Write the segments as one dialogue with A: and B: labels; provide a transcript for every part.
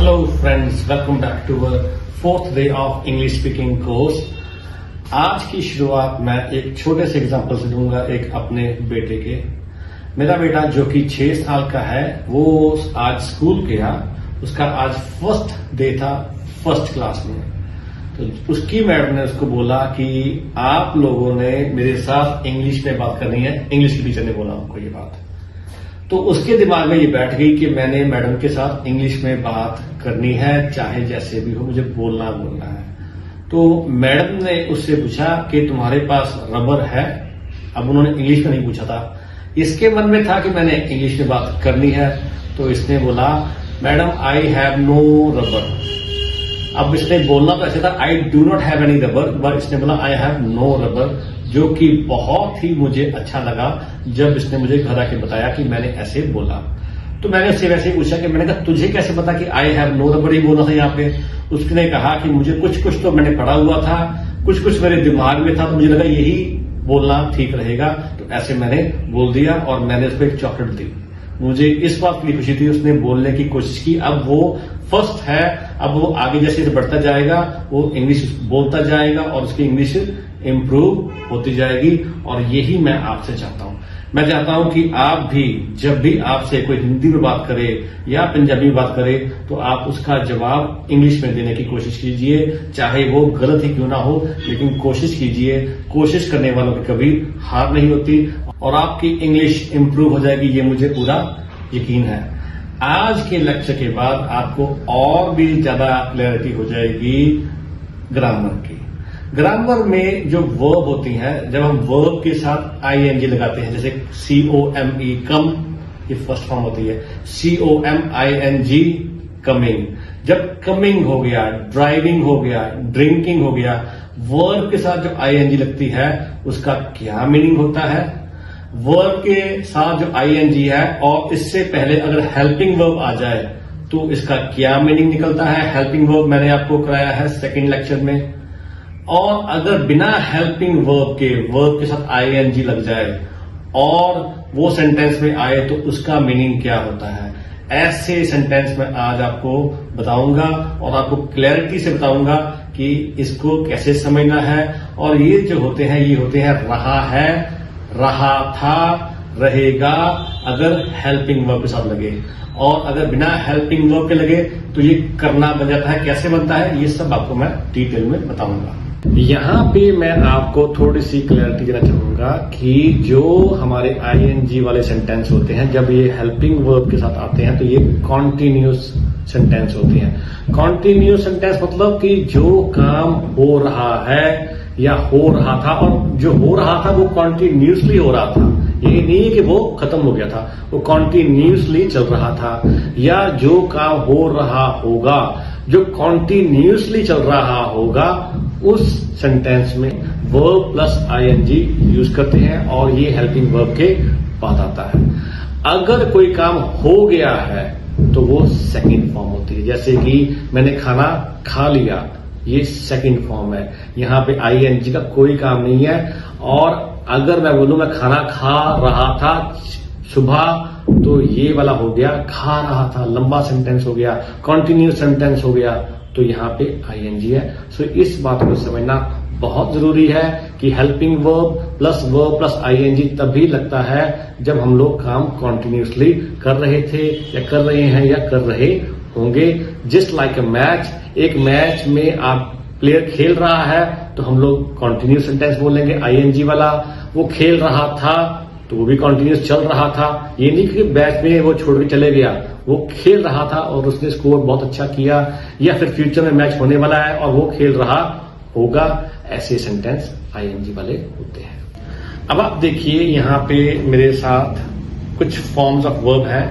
A: Hello friends, welcome back to our fourth day of English speaking course. आज की शुरुआत मैं एक छोटे से एग्जांपल से दूंगा एक अपने बेटे के। मेरा बेटा जो कि 6 साल का है वो आज स्कूल गया, उसका आज फर्स्ट डे था फर्स्ट क्लास में। तो उसकी मैडम ने उसको बोला कि आप लोगों ने मेरे साथ इंग्लिश में बात करनी है, इंग्लिश की टीचर ने बोला हमको ये बात। तो उसके दिमाग में ये बैठ गई कि मैंने मैडम के साथ इंग्लिश में बात करनी है, चाहे जैसे भी हो, मुझे बोलना है। तो मैडम ने उससे पूछा कि तुम्हारे पास रबर है। अब उन्होंने इंग्लिश में नहीं पूछा था, इसके मन में था कि मैंने इंग्लिश में बात करनी है। तो इसने बोला madam I have no rubber. अब इसने बोलना तो ऐसे था I do not have any rubber, but इसने बोला आई हैव नो रबर, जो कि बहुत ही मुझे अच्छा लगा जब इसने मुझे घर आके बताया कि मैंने ऐसे बोला। तो मैंने उससे वैसे ही पूछा कि मैंने कहा तुझे कैसे पता कि आई हैव नो रबर ही बोला था यहाँ पे। उसने कहा कि मुझे कुछ तो मैंने पढ़ा हुआ था, कुछ मेरे दिमाग में था, तो मुझे लगा यही बोलना ठीक रहेगा, तो ऐसे मैंने बोल दिया और मैंने उसको एक चॉकलेट दी। मुझे इस बात की खुशी थी, उसने बोलने की कोशिश की। अब वो फर्स्ट है, अब वो आगे जैसे बढ़ता जाएगा वो इंग्लिश बोलता जाएगा और उसकी इंग्लिश इंप्रूव होती जाएगी। और यही मैं आपसे चाहता हूं। मैं चाहता हूं कि आप भी जब भी आपसे कोई हिंदी में बात करे या पंजाबी में बात करे तो आप उसका जवाब इंग्लिश में देने की कोशिश कीजिए, चाहे वो गलत ही क्यों ना हो, लेकिन कोशिश कीजिए। कोशिश करने वालों की कभी हार नहीं होती और आपकी इंग्लिश इंप्रूव हो जाएगी, ये मुझे पूरा यकीन है। आज के लेक्चर के बाद आपको और भी ज्यादा क्लैरिटी हो जाएगी ग्रामर की। ग्रामर में जो वर्ब होती हैं, जब हम वर्ब के साथ आईएनजी लगाते हैं, जैसे COME कम, ये फर्स्ट फॉर्म होती है। COMING coming. जब कमिंग हो गया, ड्राइविंग हो गया, ड्रिंकिंग हो गया, वर्ब के साथ जो आईएनजी लगती है उसका क्या मीनिंग होता है? वर्ब के साथ जो आईएनजी है और इससे पहले अगर हेल्पिंग वर्ब आ जाए तो इसका क्या मीनिंग निकलता है? हेल्पिंग वर्ब मैंने आपको कराया है सेकंड लेक्चर में। और अगर बिना हेल्पिंग वर्ब के साथ आईएनजी लग जाए और वो सेंटेंस में आए तो उसका मीनिंग क्या होता है? ऐसे सेंटेंस में आज आपको बताऊंगा और आपको क्लैरिटी से बताऊंगा कि इसको कैसे समझना है। और ये जो होते हैं ये होते हैं रहा है, रहा था, रहेगा, अगर हेल्पिंग वर्ब के साथ लगे। और अगर बिना हेल्पिंग वर्ब के लगे तो ये करना बन जाता है। कैसे बनता है ये सब आपको मैं डिटेल में बताऊंगा। यहां पे मैं आपको थोड़ी सी क्लैरिटी देना चाहूंगा कि जो हमारे आईएनजी वाले सेंटेंस होते हैं, जब ये हेल्पिंग वर्ब के साथ आते हैं तो ये कॉन्टिन्यूस सेंटेंस होते हैं। कॉन्टिन्यूस सेंटेंस मतलब कि जो काम हो रहा है या हो रहा था, और जो हो रहा था वो कॉन्टिन्यूसली हो रहा था, ये नहीं कि वो खत्म हो गया था, वो कॉन्टिन्यूसली चल रहा था। या जो काम हो रहा होगा, जो कॉन्टिन्यूसली चल रहा होगा, उस सेंटेंस में वर्ब प्लस आईएनजी यूज करते हैं और ये हेल्पिंग वर्ब के बाद आता है। अगर कोई काम हो गया है तो वो सेकंड फॉर्म होती है। जैसे कि मैंने खाना खा लिया, ये सेकंड फॉर्म है। यहां पे आईएनजी का कोई काम नहीं है। और अगर मैं बोलूं मैं खाना खा रहा था सुबह, तो ये वाला हो गया खा रहा था, लंबा सेंटेंस हो गया, कॉन्टिन्यूस सेंटेंस हो गया, तो यहां पे आईएनजी है। सो इस बात को समझना बहुत जरूरी है कि हेल्पिंग वर्ब प्लस आईएनजी तभी लगता है जब हम लोग काम कॉन्टिन्यूसली कर रहे थे या कर रहे हैं या कर रहे होंगे। जस्ट लाइक अ मैच, एक मैच में आप प्लेयर खेल रहा है तो हम लोग कॉन्टिन्यूस सेंटेंस बोलेंगे आईएनजी वाला। वो खेल रहा था तो वो भी कॉन्टिन्यूस चल रहा था। ये नहीं कि मैच में वो छोड़ के चले गया, वो खेल रहा था और उसने स्कोर बहुत अच्छा किया, या फिर फ्यूचर में मैच होने वाला है और वो खेल रहा होगा। ऐसे सेंटेंस आईएनजी वाले होते हैं। अब आप देखिए यहां पे मेरे साथ कुछ फॉर्म्स ऑफ वर्ब है।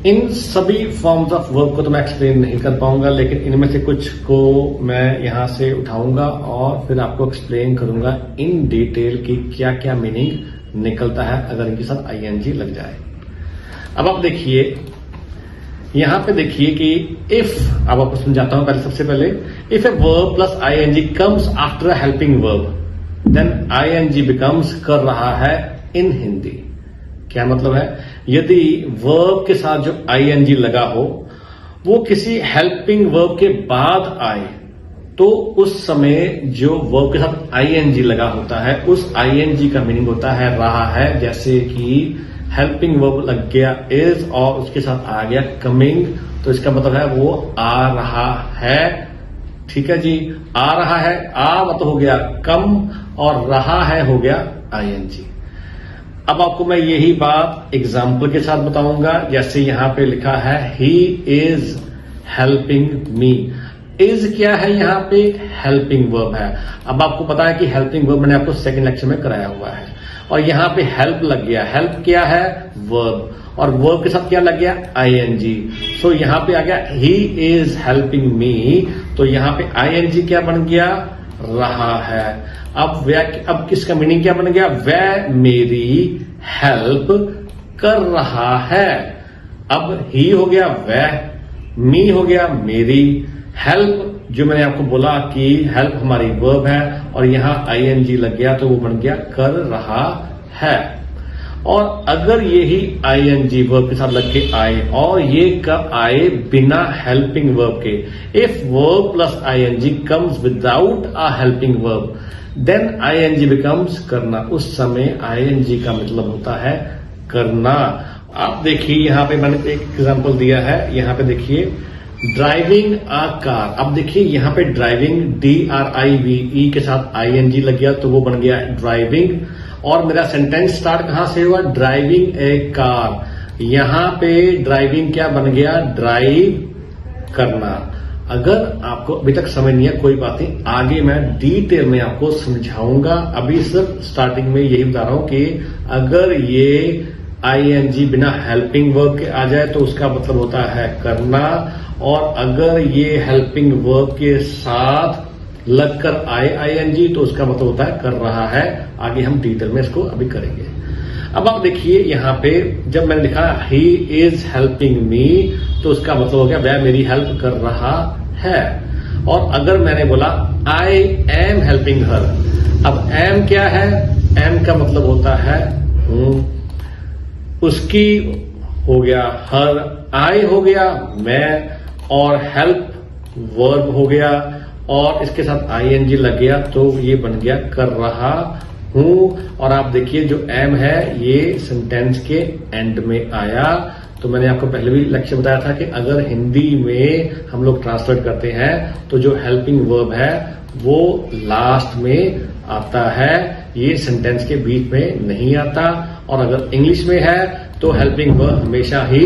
A: इन सभी फॉर्म्स ऑफ वर्ब को तो मैं एक्सप्लेन नहीं कर पाऊंगा, लेकिन इनमें से कुछ को मैं यहां से उठाऊंगा और फिर आपको एक्सप्लेन करूंगा इन डिटेल की क्या क्या मीनिंग निकलता है अगर इनके साथ आईएनजी लग जाए। अब आप देखिए यहां पे देखिए कि इफ, अब आपको समझाता हूं पहले, सबसे पहले if a verb plus ING comes after a helping verb then ING becomes कर रहा है इन हिंदी। क्या मतलब है? यदि वर्ब के साथ जो आईएनजी लगा हो वो किसी हेल्पिंग वर्ब के बाद आए तो उस समय जो वर्ब के साथ आईएनजी लगा होता है, उस आईएनजी का मीनिंग होता है रहा है। जैसे कि हेल्पिंग वर्ब लग गया इज और उसके साथ आ गया कमिंग, तो इसका मतलब है वो आ रहा है। ठीक है जी, आ रहा है, आ मतलब हो गया कम और रहा है हो गया आईएनजी। अब आपको मैं यही बात एग्जाम्पल के साथ बताऊंगा। जैसे यहां पे लिखा है he is helping me. Is क्या है? यहां पे हेल्पिंग वर्ब है। अब आपको पता है कि हेल्पिंग वर्ब मैंने आपको सेकंड लेक्चर में कराया हुआ है और यहां पे हेल्प लग गया। हेल्प क्या है? वर्ब, और वर्ब के साथ क्या लग गया? आईएनजी। सो यहां पे आ गया ही इज हेल्पिंग मी, तो यहां पे आईएनजी क्या बन गया? रहा है। अब किसका मीनिंग क्या बन गया? वह मेरी हेल्प कर रहा है। अब ही हो गया वह, मी हो गया मेरी, हेल्प जो मैंने आपको बोला कि हेल्प हमारी वर्ब है और यहां आईएनजी लग गया तो वो बन गया कर रहा है। और अगर यही आईएनजी वर्ब के साथ लग के आए और ये कब आए? बिना हेल्पिंग वर्ब के। If verb plus ING comes without a helping verb then ING becomes करना। उस समय आईएनजी का मतलब होता है करना। आप देखिए यहां पे मैंने एक एग्जांपल दिया है, यहां पे देखिए ड्राइविंग अ कार। अब देखिए यहां पे ड्राइविंग DRIVE के साथ आईएनजी लग गया तो वो बन गया ड्राइविंग। और मेरा सेंटेंस स्टार्ट कहां से हुआ? ड्राइविंग ए कार। यहां पे ड्राइविंग क्या बन गया? ड्राइव करना। अगर आपको अभी तक समझ नहीं है कोई बात नहीं, आगे मैं डिटेल में आपको समझाऊंगा। अभी सिर्फ स्टार्टिंग में यही बता रहा हूं कि अगर ये आईएनजी बिना हेल्पिंग वर्ब के आ जाए तो उसका मतलब होता है करना, और अगर ये हेल्पिंग वर्ब के साथ लगकर आए आईएनजी तो उसका मतलब होता है कर रहा है। आगे हम डिटेल में इसको अभी करेंगे। अब आप देखिए यहां पे जब मैंने लिखा ही इज हेल्पिंग मी तो उसका मतलब हो गया वह मेरी हेल्प कर रहा है। और अगर मैंने बोला आई एम हेल्पिंग हर, अब एम क्या है? एम का मतलब होता है हूं, उसकी हो गया हर, आई हो गया मैं, और हेल्प वर्ब हो गया और इसके साथ आईएनजी लग गया तो ये बन गया कर रहा हूं। और आप देखिए जो एम है ये सेंटेंस के एंड में आया। तो मैंने आपको पहले भी लेक्चर बताया था कि अगर हिंदी में हम लोग ट्रांसलेट करते हैं तो जो हेल्पिंग वर्ब है वो लास्ट में आता है, ये सेंटेंस के बीच में नहीं आता। और अगर इंग्लिश में है तो हेल्पिंग वर्ब हमेशा ही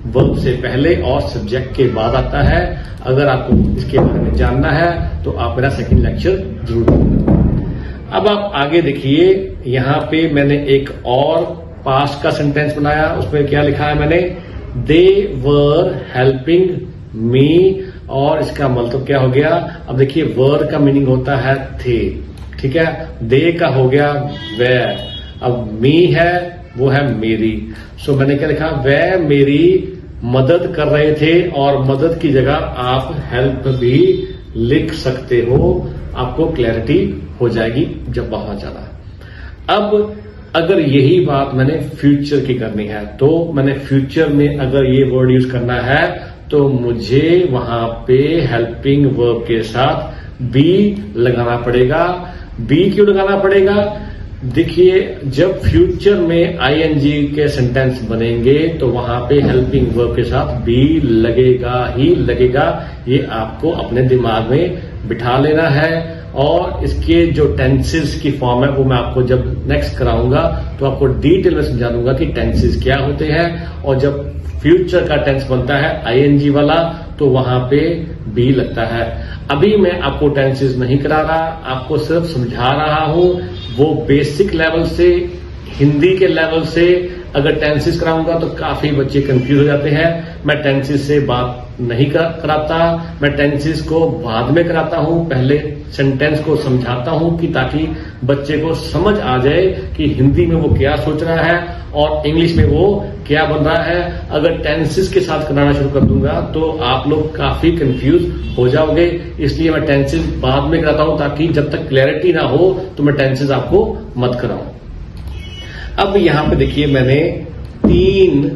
A: वर्ब से पहले और सब्जेक्ट के बाद आता है। अगर आपको इसके बारे में जानना है तो आप मेरा सेकंड लेक्चर जरूर देखना। अब आप आगे देखिए यहां पे मैंने एक और पास्ट का सेंटेंस बनाया, उसमें क्या लिखा है मैंने? दे वर हेल्पिंग मी, और इसका मतलब क्या हो गया? अब देखिए वर का मीनिंग होता है थे, ठीक है, दे का हो गया वह, अब मी है वो है मेरी। सो मैंने क्या लिखा? वह मेरी मदद कर रहे थे, और मदद की जगह आप हेल्प भी लिख सकते हो, आपको क्लैरिटी हो जाएगी जब वहां जाना। अब अगर यही बात मैंने फ्यूचर की करनी है तो मैंने फ्यूचर में अगर ये वर्ड यूज करना है तो मुझे वहां पे हेल्पिंग वर्ब के साथ बी लगाना पड़ेगा। बी क्यों लगाना पड़ेगा? देखिए जब फ्यूचर में आईएनजी के सेंटेंस बनेंगे तो वहां पे हेल्पिंग वर्ब के साथ बी लगेगा ही लगेगा। ये आपको अपने दिमाग में बिठा लेना है। और इसके जो टेंसेस की फॉर्म है वो मैं आपको जब नेक्स्ट कराऊंगा तो आपको डिटेल में समझा दूंगा कि टेंसेस क्या होते हैं। और जब फ्यूचर का टेंस बनता है आईएनजी वाला तो वहां पे बी लगता है। अभी मैं आपको टेंसेस नहीं करा रहा, आपको सिर्फ समझा रहा हूं। वो बेसिक लेवल से, हिंदी के लेवल से अगर टेंसेस कराऊंगा तो काफी बच्चे कंफ्यूज हो जाते हैं। मैं टेंसेस से बात नहीं कराता, मैं टेंसेस को बाद में कराता हूं, पहले सेंटेंस को समझाता हूं कि ताकि बच्चे को समझ आ जाए कि हिंदी में वो क्या सोच रहा है और इंग्लिश में वो क्या बन रहा है। अगर टेंसेस के साथ कराना शुरू कर दूंगा तो आप लोग काफी कंफ्यूज हो जाओगे, इसलिए मैं टेंसेस बाद में कराता हूं ताकि जब तक क्लैरिटी ना हो तो मैं टेंसेस आपको मत कराऊं। अब यहां पे देखिए मैंने 3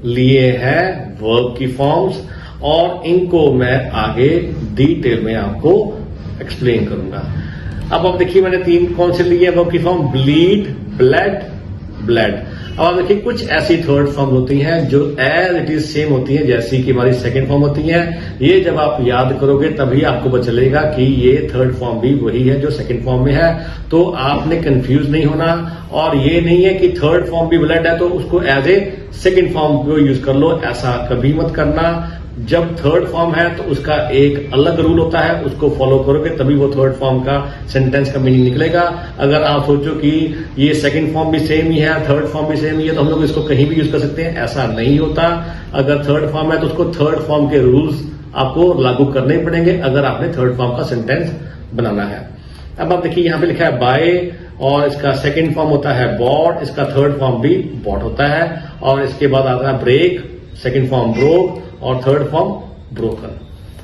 A: लिए हैं वर्ब की फॉर्म्स और इनको मैं आगे डिटेल में आपको एक्सप्लेन करूंगा। अब आप देखिए मैंने 3 कौन से लिए वर्ब की फॉर्म, ब्लीड, ब्लड, ब्लड। अब आप देखिए कुछ ऐसी थर्ड फॉर्म होती हैं जो एज इट इज सेम होती हैं जैसी कि हमारी सेकंड फॉर्म होती है। ये जब आप याद करोगे तभी आपको पता चलेगा कि ये थर्ड फॉर्म भी वही है जो सेकंड फॉर्म में है। तो आपने कंफ्यूज नहीं होना, और ये नहीं है कि थर्ड फॉर्म भी ब्लड है तो उसको एज ए सेकंड फॉर्म को यूज कर लो, ऐसा कभी मत करना। जब थर्ड फॉर्म है तो उसका एक अलग रूल होता है, उसको फॉलो करोगे तभी वो थर्ड फॉर्म का सेंटेंस का मीनिंग निकलेगा। अगर आप सोचो कि ये सेकंड फॉर्म भी सेम ही है, थर्ड फॉर्म भी सेम ही है, तो हम लोग इसको कहीं भी यूज कर सकते हैं, ऐसा नहीं होता। अगर थर्ड फॉर्म है तो उसको थर्ड फॉर्म के रूल्स आपको लागू करने ही पड़ेंगे अगर आपने थर्ड फॉर्म का सेंटेंस बनाना है। अब आप देखिए यहां पे लिखा है बाय, और इसका सेकंड फॉर्म होता है बॉट, इसका थर्ड फॉर्म भी बॉट होता है, और इसके बाद आता है ब्रेक, सेकंड फॉर्म ब्रोक, और थर्ड फॉर्म ब्रोकन।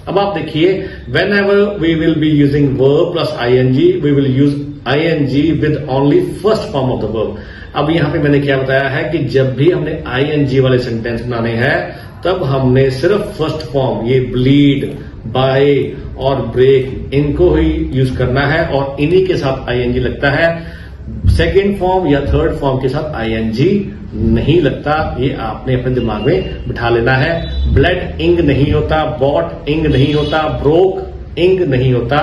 A: अब आप देखिए whenever we will be using verb plus ING, we will use ING with only first form of the verb. अब यहां पे मैंने क्या बताया है कि जब भी हमने आईएनजी वाले सेंटेंस बनाने हैं तब हमने सिर्फ फर्स्ट फॉर्म, ये ब्लीड, बाय और ब्रेक, इनको ही यूज करना है, और इन्हीं के साथ आईएनजी लगता है। सेकेंड फॉर्म या थर्ड फॉर्म के साथ आईएनजी नहीं लगता, ये आपने अपने दिमाग में बिठा लेना है। ब्लड इंग नहीं होता, बॉट इंग नहीं होता, ब्रोक इंग नहीं होता,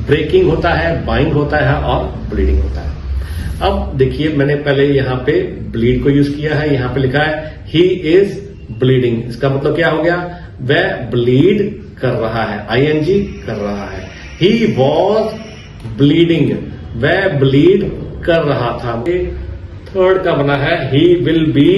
A: ब्रेकिंग होता है, बाइंग होता है, और ब्लीडिंग होता है। अब देखिए मैंने पहले यहां पे ब्लीड को यूज किया है, यहां पे लिखा है ही इज ब्लीडिंग। इसका मतलब क्या हो गया, वह ब्लीड कर रहा है, आईएनजी कर रहा है। ही वॉज ब्लीडिंग, वह ब्लीड कर रहा था। थर्ड का बना है ही विल बी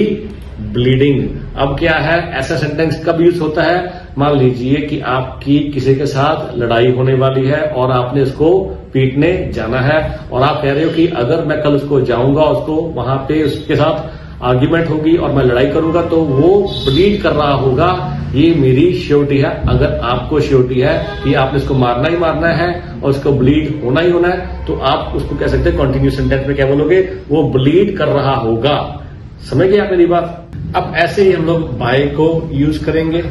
A: ब्लीडिंग। अब क्या है, ऐसा सेंटेंस कब यूज होता है, मान लीजिए कि आपकी किसी के साथ लड़ाई होने वाली है और आपने उसको पीटने जाना है, और आप कह रहे हो कि अगर मैं कल उसको जाऊंगा, उसको वहां पे उसके साथ आर्ग्यूमेंट होगी और मैं लड़ाई करूंगा तो वो ब्लीड कर रहा होगा, ये मेरी श्योरिटी है। अगर आपको श्योरिटी है कि आपने इसको मारना ही मारना है और उसको ब्लीड होना ही होना है, तो आप उसको कह सकते हैं कंटिन्यूस सेंटेंस में क्या बोलोगे, वो ब्लीड कर रहा होगा। समझ गए आप मेरी बात। अब ऐसे ही हम लोग बाय को यूज करेंगे।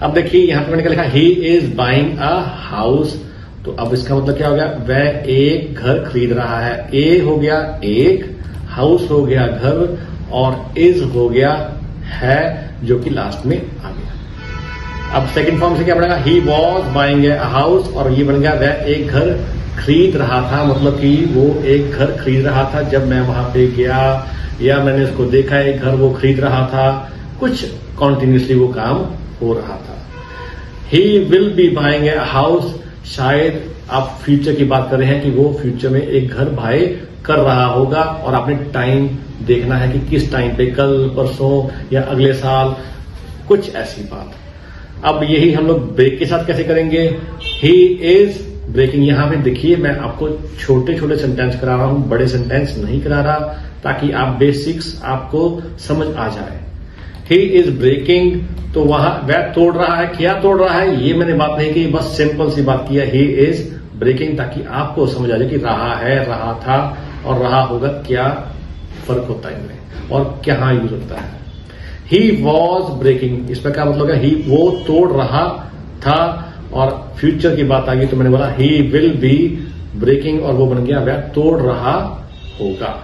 A: अब देखिए यहां पर मैंने क्या लिखा, he is buying a house. तो अब इसका मतलब क्या हो गया, वह एक घर खरीद रहा है। ए हो गया एक, हाउस हो गया घर, और इज हो गया है जो कि लास्ट में आ गया। अब सेकंड फॉर्म से क्या बनेगा, he was buying a house, और ये बन गया वह एक घर खरीद रहा था, मतलब कि वो एक घर खरीद रहा था जब मैं वहां पे गया, या मैंने उसको देखा एक घर वो खरीद रहा था, कुछ कॉन्टिन्यूसली वो काम हो रहा था। He will be buying a house, शायद आप फ्यूचर की बात कर रहे हैं कि वो फ्यूचर में एक घर बाय कर रहा होगा, और आपने टाइम देखना है कि किस टाइम पे, कल, परसों या अगले साल, कुछ ऐसी बात। अब यही हम लोग ब्रेक के साथ कैसे करेंगे, ही इज ब्रेकिंग। यहां पे देखिए मैं आपको छोटे छोटे सेंटेंस करा रहा हूं, बड़े सेंटेंस नहीं करा रहा, ताकि आप बेसिक्स आपको समझ आ जाए। ही इज ब्रेकिंग, तो वहां वह तोड़ रहा है, क्या तोड़ रहा है, ये मैंने बात नहीं की, बस सिंपल सी बात की है, ही इज ब्रेकिंग, ताकि आपको समझ आ जाए कि रहा है, रहा था और रहा होगा, क्या फर्क होता है इनमें और क्या यूज होता है। ही वॉज ब्रेकिंग, इसमें क्या मतलब है, ही वो तोड़ रहा था, और फ्यूचर की बात आ गई तो मैंने बोला ही विल बी ब्रेकिंग, और वो बन गया वह तोड़ रहा होगा।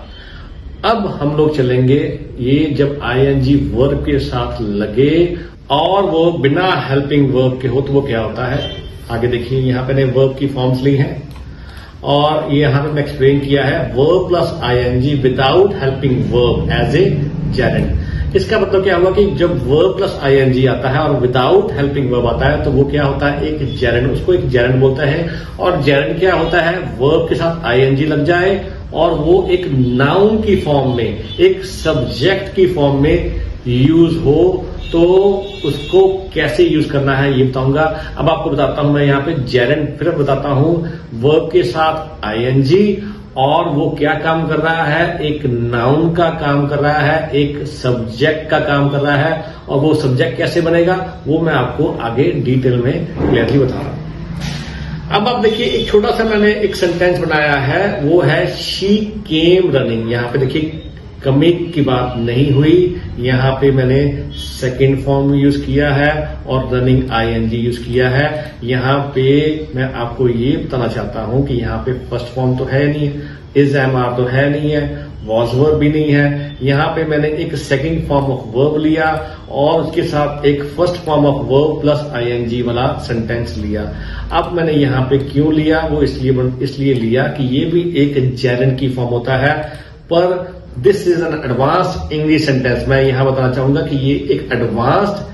A: अब हम लोग चलेंगे, ये जब आईएनजी वर्ब के साथ लगे और वो बिना हेल्पिंग वर्ब के हो तो वो क्या होता है, आगे देखिए यहां पे मैंने वर्ब की फॉर्म्स ली हैं, और ये यहां पे मैं एक्सप्लेन किया है verb plus ING without helping verb as a gerund. इसका मतलब क्या हुआ कि जब वर्ब प्लस आईएनजी आता है और विदाउट हेल्पिंग वर्ब आता है तो वो क्या होता है, एक जेरेंड, उसको एक जेरेंड बोलता है। और जेरेंड क्या होता है, वर्ब के साथ आईएनजी लग जाए और वो एक नाउन की फॉर्म में, एक सब्जेक्ट की फॉर्म में यूज हो, तो उसको कैसे यूज करना है ये बताऊंगा। अब आपको बताता हूं मैं यहाँ पे जेरेंड, फिर बताता हूं वर्ब के साथ आईएनजी, और वो क्या काम कर रहा है, एक नाउन का काम कर रहा है, एक सब्जेक्ट का काम कर रहा है, और वो सब्जेक्ट कैसे बनेगा वो मैं आपको आगे डिटेल में क्लियरली बता रहा हूं। अब आप देखिए एक छोटा सा मैंने एक सेंटेंस बनाया है, वो है शी केम रनिंग। यहाँ पे देखिए कमिंग की बात नहीं हुई। यहाँ पे मैंने सेकंड फॉर्म यूज किया है और रनिंग आईएनजी यूज किया है। यहाँ पे मैं आपको ये बताना चाहता हूं कि यहाँ पे फर्स्ट फॉर्म तो है नहीं, इज एमआर तो है नहीं है, वॉज वर्ब भी नहीं है। यहाँ पे मैंने एक सेकंड फॉर्म ऑफ वर्ब लिया और उसके साथ एक first form of verb plus ING वाला सेंटेंस लिया। अब मैंने यहाँ पे क्यों लिया, वो इसलिए लिया कि ये भी एक जेरेंड की फॉर्म होता है, पर this is an advanced English sentence. मैं यहां बताना चाहूंगा कि ये एक एडवांस्ड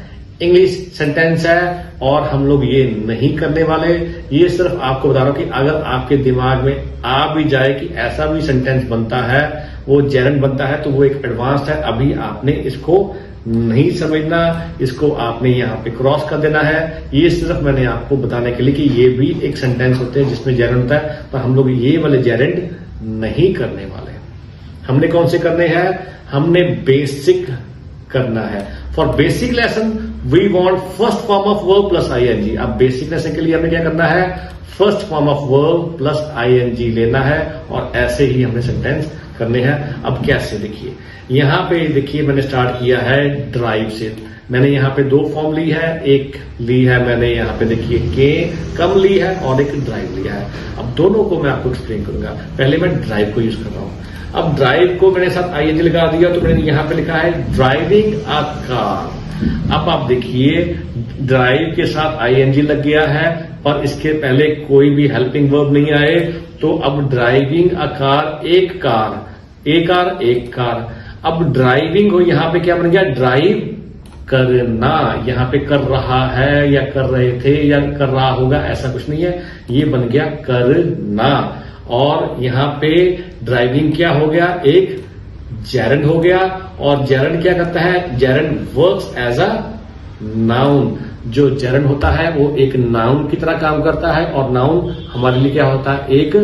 A: इंग्लिश सेंटेंस है और हम लोग ये नहीं करने वाले। ये सिर्फ आपको बता रहा हूं कि अगर आपके दिमाग में आ भी जाए कि ऐसा भी सेंटेंस बनता है, वो जेरेंड बनता है, तो वो एक एडवांस्ड है। अभी आपने इसको नहीं समझना, इसको आपने यहाँ पे क्रॉस कर देना है। ये सिर्फ मैंने आपको बताने के लिए कि ये भी एक सेंटेंस होते हैं जिसमें जेरेंड होता है, पर हम लोग ये वाले जेरेंड नहीं करने वाले। हमने कौन से करने हैं? हमने बेसिक करना है। For basic lesson we want first form of verb plus ING. अब बेसिक लेसन के लिए हमें क्या करना है? First form of verb plus ING लेना है और ऐसे ही हमने सेंटेंस करने हैं। अब कैसे? देखिए यहां पे, देखिए मैंने स्टार्ट किया है ड्राइव से। मैंने यहाँ पे दो फॉर्म ली है, एक ली है मैंने यहाँ पे देखिए के कम ली है और एक ड्राइव लिया है। अब दोनों को मैं आपको एक्सप्लेन करूंगा। पहले मैं ड्राइव को यूज कर रहा हूं। अब ड्राइव को मैंने साथ आईएनजी लगा दिया तो मैंने यहाँ पे लिखा है ड्राइविंग अ कार। अब आप देखिए ड्राइव के साथ आईएनजी लग गया है, पर इसके पहले कोई भी हेल्पिंग वर्ब नहीं आए, तो अब ड्राइविंग अ कार, एक कार, एक कार। अब ड्राइविंग हो, यहाँ पे क्या बन गया? ड्राइव करना। यहाँ पे कर रहा है या कर रहे थे या कर रहा होगा, ऐसा कुछ नहीं है, ये बन गया करना। और यहाँ पे ड्राइविंग क्या हो गया? एक जेरेंड हो गया। और जेरेंड क्या करता है? Gerund works as a noun. जो जेरेंड होता है वो एक नाउन की तरह काम करता है और नाउन हमारे लिए क्या होता है? एक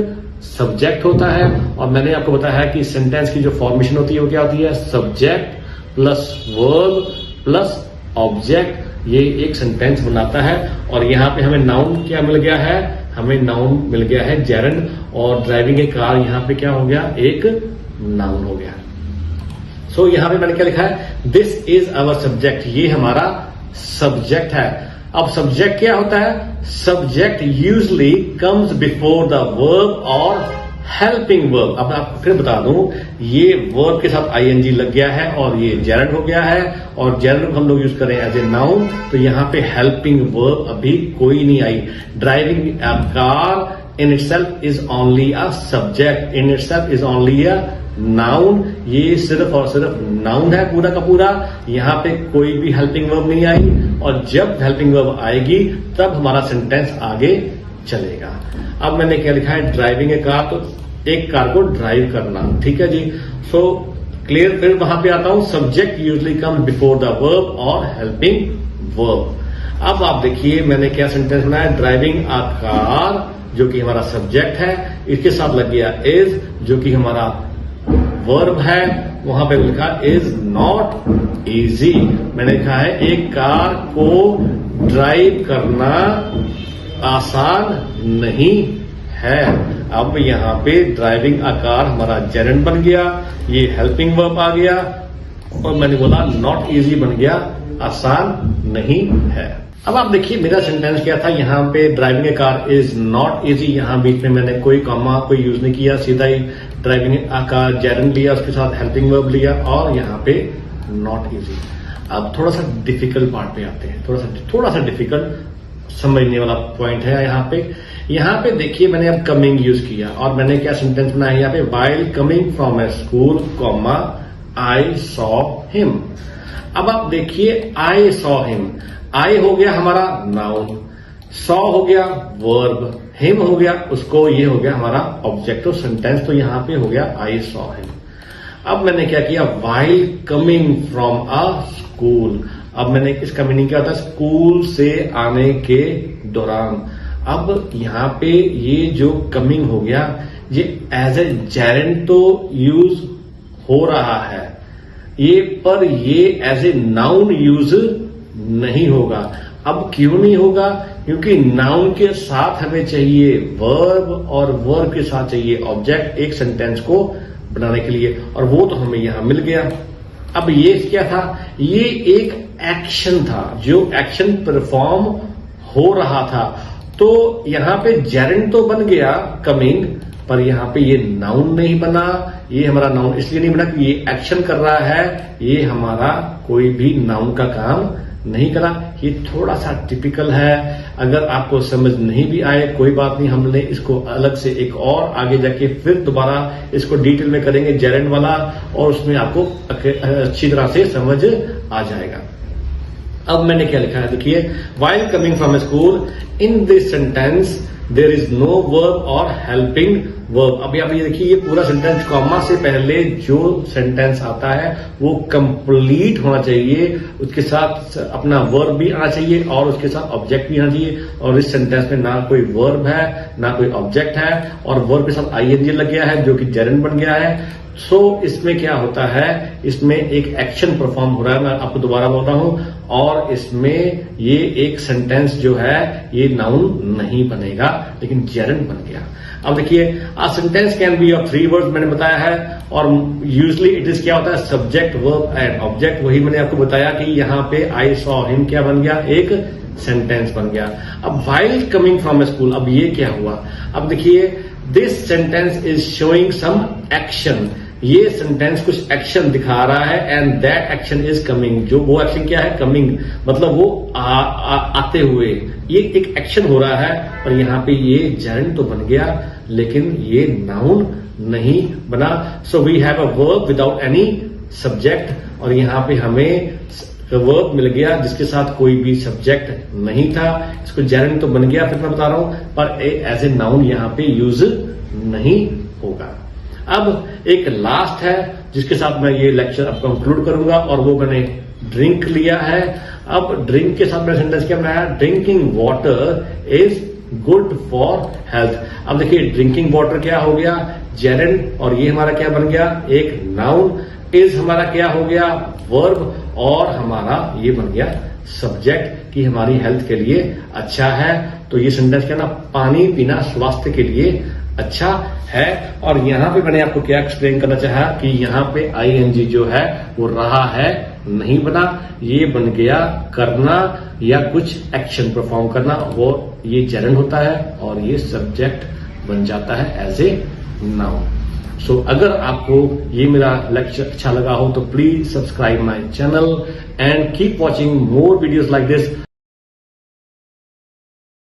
A: सब्जेक्ट होता है। और मैंने आपको बताया है कि सेंटेंस की जो फॉर्मेशन होती है वो क्या होती है? Subject plus verb plus object, ये एक सेंटेंस बनाता है। और यहाँ पे हमें नाउन क्या मिल गया है? हमें नाउन मिल गया है जेरेंड। और ड्राइविंग ए कार यहाँ पे क्या हो गया? एक नाउन हो गया। सो यहाँ पे मैंने क्या लिखा है? This is our subject. ये हमारा सब्जेक्ट है। अब सब्जेक्ट क्या होता है? Subject usually comes before the verb और हेल्पिंग वर्ब। अब मैं आपको फिर बता दूं, ये वर्ब के साथ आईएनजी लग गया है और ये जेरेंड हो गया है। और जेरेंड हम लोग यूज करें एज ए नाउन, तो यहाँ पे हेल्पिंग वर्ब अभी कोई नहीं आई। Driving a car in itself is only a subject, in itself is only a noun. ये सिर्फ और सिर्फ नाउन है पूरा का पूरा। यहाँ पे कोई भी हेल्पिंग वर्ब नहीं आई, और जब हेल्पिंग वर्ब आएगी तब हमारा सेंटेंस आगे चलेगा। अब मैंने क्या लिखा है? ड्राइविंग ए कार, तो एक कार को ड्राइव करना। ठीक है जी। So clear. फिर वहां पे आता हूं, subject usually come before the verb और हेल्पिंग वर्ब। अब आप देखिए मैंने क्या सेंटेंस बनाया? ड्राइविंग अ कार जो कि हमारा सब्जेक्ट है, इसके साथ लग गया इज जो कि हमारा वर्ब है। वहां पे लिखा इज नॉट इजी। मैंने लिखा है एक कार को ड्राइव करना आसान नहीं है। अब यहाँ पे ड्राइविंग अ कार हमारा जेरेंड बन गया, ये हेल्पिंग वर्ब आ गया, और मैंने बोला नॉट इजी बन गया, आसान नहीं है। अब आप देखिए मेरा सेंटेंस क्या था? यहाँ पे driving A car is not easy, यहाँ बीच में मैंने कोई कॉमा कोई यूज नहीं किया, सीधा ही ड्राइविंग अ कार जेरेंड लिया, उसके साथ हेल्पिंग वर्ब लिया और यहाँ पे नॉट इजी। अब थोड़ा सा डिफिकल्ट पार्ट पे आते हैं, थोड़ा सा डिफिकल्ट समझने वाला पॉइंट है यहाँ पे देखिए मैंने अब कमिंग यूज किया और मैंने क्या सेंटेंस बनाया यहाँ पे? While coming from A school comma I saw him. अब आप देखिए आई सॉ हिम, आई हो गया हमारा नाउन, सॉ हो गया वर्ब, हिम हो गया उसको, ये हो गया हमारा ऑब्जेक्टिव सेंटेंस। तो यहां पे हो गया आई सॉ हिम। अब मैंने क्या किया? While coming from a school. अब मैंने इसका मीनिंग क्या होता है? स्कूल से आने के दौरान। अब यहाँ पे ये जो कमिंग हो गया, ये एज ए जेरेंड तो यूज हो रहा है ये, पर ये एज ए नाउन यूज नहीं होगा। अब क्यों नहीं होगा? क्योंकि नाउन के साथ हमें चाहिए वर्ब और वर्ब के साथ चाहिए ऑब्जेक्ट एक सेंटेंस को बनाने के लिए, और वो तो हमें यहां मिल गया। अब ये क्या था, ये एक एक्शन था, जो एक्शन परफॉर्म हो रहा था। तो यहां पे जेरेंड तो बन गया कमिंग, पर यहां पे ये नाउन नहीं बना। ये हमारा नाउन इसलिए नहीं बना कि ये एक्शन कर रहा है, ये हमारा कोई भी नाउन का काम नहीं करा। ये थोड़ा सा टिपिकल है, अगर आपको समझ नहीं भी आए कोई बात नहीं, हमने इसको अलग से एक और आगे जाके फिर दोबारा इसको डिटेल में करेंगे जेरेंड वाला, और उसमें आपको अच्छी तरह से समझ आ जाएगा। अब मैंने क्या लिखा है, देखिए, while coming from school in this sentence there is no verb और हेल्पिंग वर्ब। अभी आप ये देखिए, ये पूरा सेंटेंस कॉमा से पहले जो सेंटेंस आता है वो कंप्लीट होना चाहिए, उसके साथ अपना वर्ब भी आना चाहिए और उसके साथ ऑब्जेक्ट भी आना चाहिए। और इस सेंटेंस में ना कोई वर्ब है ना कोई ऑब्जेक्ट है, और वर्ब के साथ आईएनजी लग गया है जो कि जेरेंड बन गया है। सो इसमें क्या होता है, इसमें एक एक्शन परफॉर्म हो रहा है, मैं आपको दोबारा बोल रहा हूं, और इसमें ये एक सेंटेंस जो है ये नाउन नहीं बनेगा लेकिन जेरेंड बन गया। अब देखिए, a sentence can be of 3 words मैंने बताया है, और यूजुअली इट इज क्या होता है, सब्जेक्ट वर्ब एंड ऑब्जेक्ट। वही मैंने आपको बताया कि यहां पे आई सॉ हिम क्या बन गया, एक सेंटेंस बन गया। अब व्हाइल कमिंग फ्रॉम स्कूल, अब ये क्या हुआ, अब देखिए, this sentence is showing some action. ये सेंटेंस कुछ एक्शन दिखा रहा है, and that action is coming. जो वो एक्शन क्या है, कमिंग, मतलब वो आते हुए, ये एक एक्शन हो रहा है। और यहां पे ये जेरेंड तो बन गया लेकिन ये नाउन नहीं बना। So we have a verb without any subject, और यहां पे हमें वर्ब मिल गया जिसके साथ कोई भी सब्जेक्ट नहीं था। इसको जेरेंड तो बन गया, फिर मैं बता रहा हूं, पर एज ए नाउन यहां पे यूज नहीं होगा। अब एक लास्ट है जिसके साथ मैं ये लेक्चर अब कंक्लूड करूंगा, और वो मैंने ड्रिंक लिया है। अब ड्रिंक के साथ मैंने सेंटेंस क्या बनाया, drinking water is good for health. अब देखिए, ड्रिंकिंग वाटर क्या हो गया, जेरेंड, और ये हमारा क्या बन गया, एक नाउन। इज हमारा क्या हो गया, वर्ब, और हमारा ये बन गया सब्जेक्ट कि हमारी हेल्थ के लिए अच्छा है। तो ये सेंटेंस क्या ना, पानी पीना स्वास्थ्य के लिए अच्छा है। और यहां पे मैंने आपको क्या एक्सप्लेन करना चाहा कि यहां पे आईएनजी जो है वो रहा है, नहीं बना, ये बन गया करना या कुछ एक्शन परफॉर्म करना, वो ये जेरेंड होता है और ये सब्जेक्ट बन जाता है एज ए नाउन। सो अगर आपको ये मेरा लेक्चर अच्छा लगा हो तो please subscribe my channel and keep watching more videos like this.